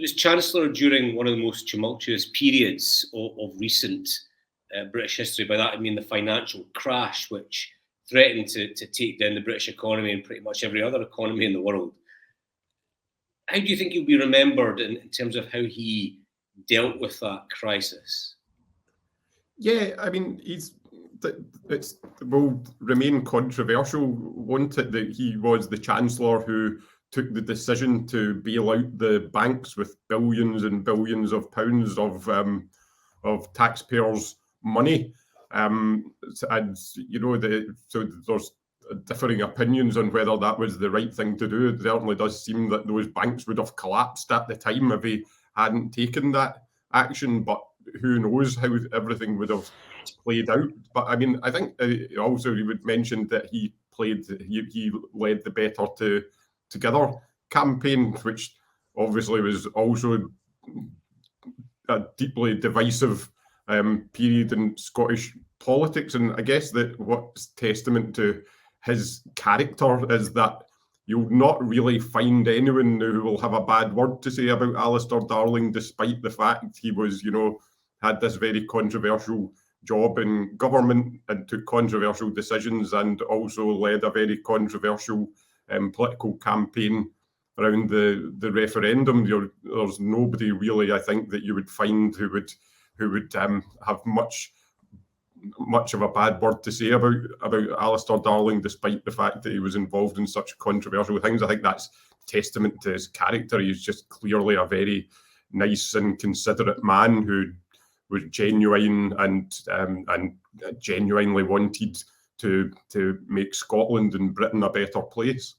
was Chancellor during one of the most tumultuous periods of recent British history. By that I mean the financial crash, which threatened to take down the British economy and pretty much every other economy in the world. How do you think he'll be remembered in terms of how he dealt with that crisis? Yeah, I mean, it will remain controversial, won't it, that he was the Chancellor who took the decision to bail out the banks with billions and billions of pounds of taxpayers' money. And you know, so there's differing opinions on whether that was the right thing to do. It certainly does seem that those banks would have collapsed at the time if he hadn't taken that action, but who knows how everything would have played out. But I mean, I think also you would mention that he led the Better Together campaign, which obviously was also a deeply divisive period in Scottish politics. And I guess that what's testament to his character is that you'll not really find anyone who will have a bad word to say about Alistair Darling, despite the fact he was, had this very controversial job in government and took controversial decisions and also led a very controversial political campaign around the referendum. There's nobody really, I think, that you would find who would have much of a bad word to say about Alistair Darling, despite the fact that he was involved in such controversial things. I think that's testament to his character. He's just clearly a very nice and considerate man who was genuine and genuinely wanted to make Scotland and Britain a better place.